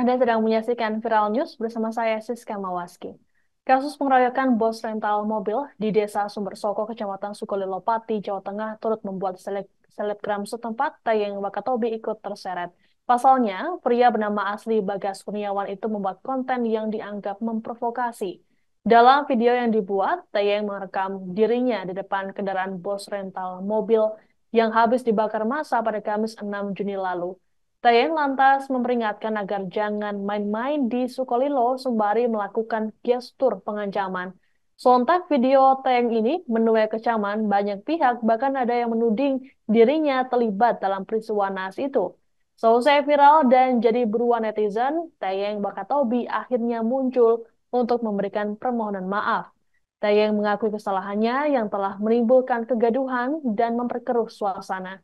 Anda sedang menyaksikan Viral News bersama saya Siska Mawaski. Kasus pengeroyokan bos rental mobil di Desa Sumbersoko, Kecamatan Sukolilo Pati, Jawa Tengah turut membuat selebgram setempat Tayeng Wakatobi ikut terseret. Pasalnya, pria bernama asli Bagas Kurniawan itu membuat konten yang dianggap memprovokasi. Dalam video yang dibuat, Tayeng merekam dirinya di depan kendaraan bos rental mobil yang habis dibakar massa pada Kamis 6 Juni lalu. Tayeng lantas memperingatkan agar jangan main-main di Sukolilo sembari melakukan gestur pengancaman. Sontak video Tayeng ini menuai kecaman banyak pihak, bahkan ada yang menuding dirinya terlibat dalam peristiwa naas itu. Selesai viral dan jadi buruan netizen, Tayeng Wakatobi akhirnya muncul untuk memberikan permohonan maaf. Tayeng mengakui kesalahannya yang telah menimbulkan kegaduhan dan memperkeruh suasana.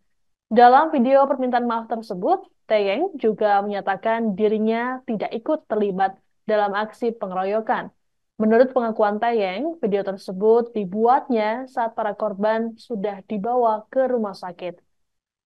Dalam video permintaan maaf tersebut, Taeyang juga menyatakan dirinya tidak ikut terlibat dalam aksi pengeroyokan. Menurut pengakuan Taeyang, video tersebut dibuatnya saat para korban sudah dibawa ke rumah sakit.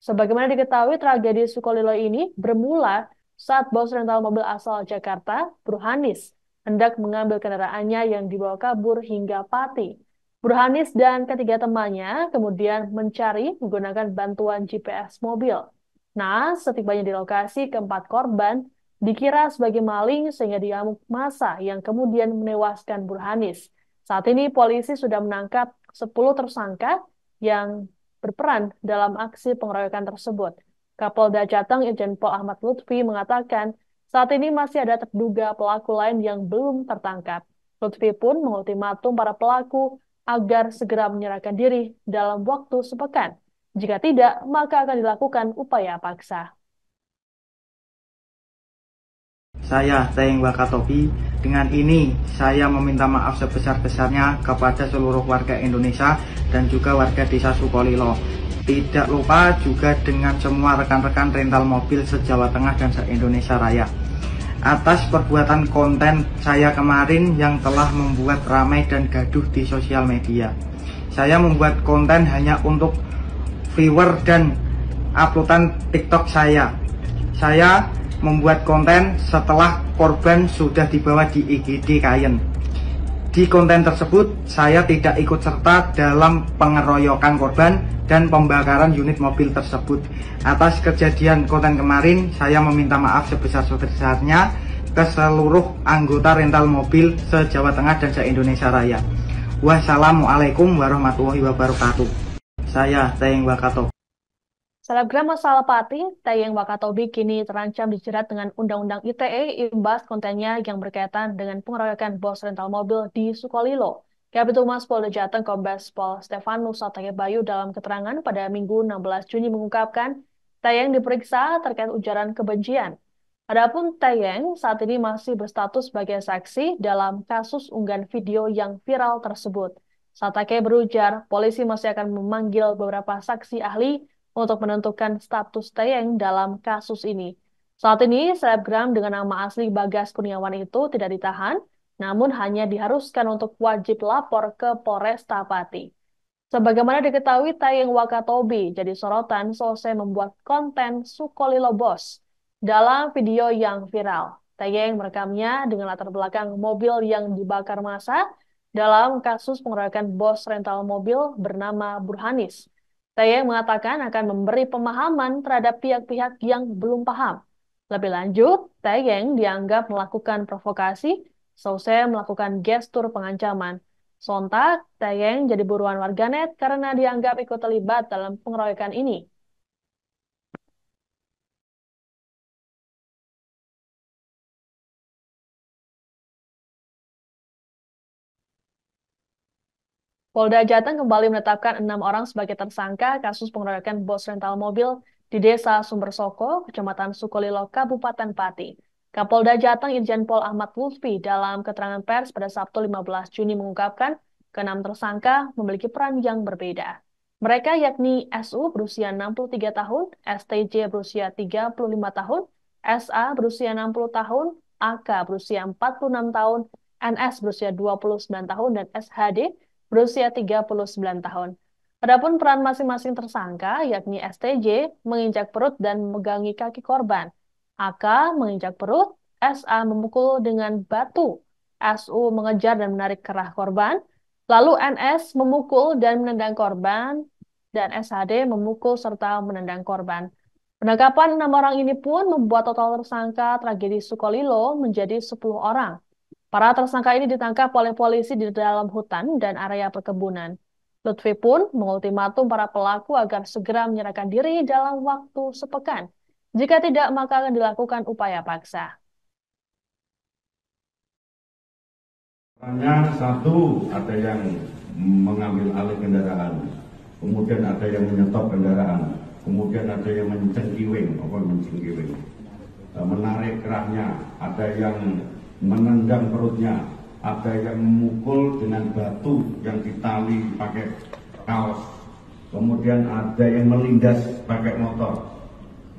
Sebagaimana diketahui, tragedi Sukolilo ini bermula saat bos rental mobil asal Jakarta, Burhanis, hendak mengambil kendaraannya yang dibawa kabur hingga Pati. Burhanis dan ketiga temannya kemudian mencari menggunakan bantuan GPS mobil. Nah, setibanya di lokasi, keempat korban dikira sebagai maling sehingga diamuk massa yang kemudian menewaskan Burhanis. Saat ini polisi sudah menangkap 10 tersangka yang berperan dalam aksi pengeroyokan tersebut. Kapolda Jateng Irjen Pol Ahmad Lutfi mengatakan saat ini masih ada terduga pelaku lain yang belum tertangkap. Lutfi pun mengultimatum para pelaku agar segera menyerahkan diri dalam waktu sepekan. Jika tidak, maka akan dilakukan upaya paksa. Saya Tayeng Wakatobi. Dengan ini saya meminta maaf sebesar-besarnya kepada seluruh warga Indonesia dan juga warga Desa Sukolilo. Tidak lupa juga dengan semua rekan-rekan rental mobil se-Jawa Tengah dan se-Indonesia Raya. Atas perbuatan konten saya kemarin yang telah membuat ramai dan gaduh di sosial media. Saya membuat konten hanya untuk viewer dan uploadan TikTok saya. Saya membuat konten setelah korban sudah dibawa di IGD Kayen. Di konten tersebut, saya tidak ikut serta dalam pengeroyokan korban dan pembakaran unit mobil tersebut. Atas kejadian konten kemarin, saya meminta maaf sebesar-besarnya ke seluruh anggota rental mobil se-Jawa Tengah dan se-Indonesia Raya. Wassalamualaikum warahmatullahi wabarakatuh. Saya Tayeng Wakatobi. Selebgram asal Pati, Tayeng Wakatobi kini terancam dijerat dengan Undang-Undang ITE imbas kontennya yang berkaitan dengan pengeroyokan bos rental mobil di Sukolilo. Kabid Humas Polda Jateng Kombes Pol Stefanus Bayu dalam keterangan pada Minggu 16 Juni mengungkapkan Tayeng diperiksa terkait ujaran kebencian. Adapun Tayeng saat ini masih berstatus sebagai saksi dalam kasus unggahan video yang viral tersebut. Satake berujar, polisi masih akan memanggil beberapa saksi ahli untuk menentukan status Tayeng dalam kasus ini. Saat ini, selebgram dengan nama asli Bagas Kurniawan itu tidak ditahan, namun hanya diharuskan untuk wajib lapor ke Polresta Pati. Sebagaimana diketahui, Tayeng Wakatobi jadi sorotan selesai membuat konten Sukolilo Bos. Dalam video yang viral, Tayeng merekamnya dengan latar belakang mobil yang dibakar massa dalam kasus pengeroyokan bos rental mobil bernama Burhanis. Tayeng mengatakan akan memberi pemahaman terhadap pihak-pihak yang belum paham. Lebih lanjut, Tayeng dianggap melakukan provokasi selesai melakukan gestur pengancaman. Sontak, Tayeng jadi buruan warganet karena dianggap ikut terlibat dalam pengeroyokan ini. Polda Jateng kembali menetapkan 6 orang sebagai tersangka kasus pengeroyokan bos rental mobil di Desa Sumbersoko, Kecamatan Sukolilo, Kabupaten Pati. Kapolda Jateng Irjen Pol Ahmad Lutfi dalam keterangan pers pada Sabtu 15 Juni mengungkapkan ke-6 tersangka memiliki peran yang berbeda. Mereka yakni SU berusia 63 tahun, STJ berusia 35 tahun, SA berusia 60 tahun, AK berusia 46 tahun, NS berusia 29 tahun, dan SHD berusia 39 tahun. Adapun peran masing-masing tersangka, yakni STJ, menginjak perut dan memegangi kaki korban. AK menginjak perut, SA memukul dengan batu. SU mengejar dan menarik kerah korban. Lalu NS memukul dan menendang korban. Dan SHD memukul serta menendang korban. Penangkapan 6 orang ini pun membuat total tersangka tragedi Sukolilo menjadi 10 orang. Para tersangka ini ditangkap oleh polisi di dalam hutan dan area perkebunan. Lutfi pun mengultimatum para pelaku agar segera menyerahkan diri dalam waktu sepekan. Jika tidak, maka akan dilakukan upaya paksa. Hanya satu, ada yang mengambil alih kendaraan, kemudian ada yang menyetop kendaraan, kemudian ada yang mencengkiwing, menarik kerahnya, ada yang menendang perutnya, ada yang memukul dengan batu yang ditali pakai kaos, kemudian ada yang melindas pakai motor.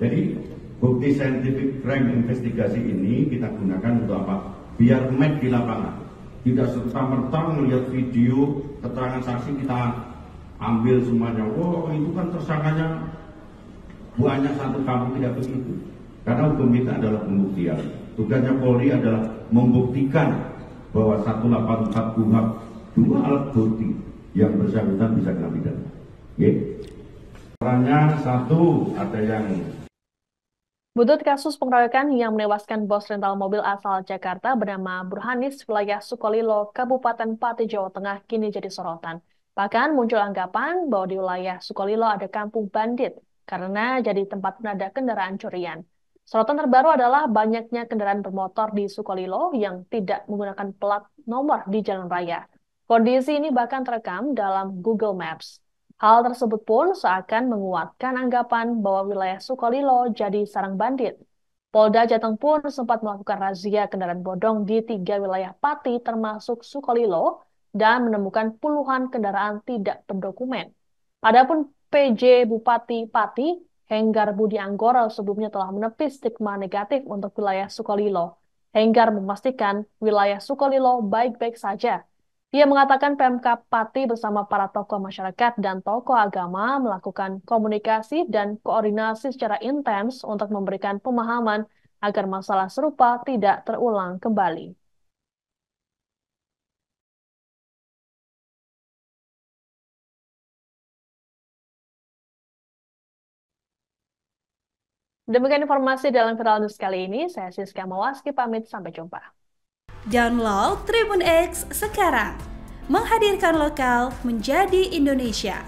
Jadi bukti scientific crime investigasi ini kita gunakan untuk apa? Biar match di lapangan. Tidak serta-merta melihat video keterangan saksi kita ambil semuanya. Wow, itu kan tersangkanya banyak satu kampung, tidak begitu. Karena hukum kita adalah pembuktian. Tugasnya Polri adalah membuktikan bahwa 184 KUHP 2 alat bukti yang bersangkutan bisa kena pidana. Orangnya satu, ada yang Butut kasus pengeroyokan yang menewaskan bos rental mobil asal Jakarta bernama Burhanis wilayah Sukolilo, Kabupaten Pati, Jawa Tengah kini jadi sorotan. Bahkan muncul anggapan bahwa di wilayah Sukolilo ada kampung bandit karena jadi tempat penada kendaraan curian. Sorotan terbaru adalah banyaknya kendaraan bermotor di Sukolilo yang tidak menggunakan plat nomor di jalan raya. Kondisi ini bahkan terekam dalam Google Maps. Hal tersebut pun seakan menguatkan anggapan bahwa wilayah Sukolilo jadi sarang bandit. Polda Jateng pun sempat melakukan razia kendaraan bodong di 3 wilayah Pati termasuk Sukolilo dan menemukan puluhan kendaraan tidak berdokumen. Adapun PJ Bupati Pati, Henggar Budi Anggoro sebelumnya telah menepis stigma negatif untuk wilayah Sukolilo. Henggar memastikan wilayah Sukolilo baik-baik saja. Ia mengatakan Pemkab Pati bersama para tokoh masyarakat dan tokoh agama melakukan komunikasi dan koordinasi secara intens untuk memberikan pemahaman agar masalah serupa tidak terulang kembali. Demikian informasi dalam Viral News kali ini. Saya Siska Mawaski pamit, sampai jumpa. Download Tribun X sekarang, menghadirkan lokal menjadi Indonesia.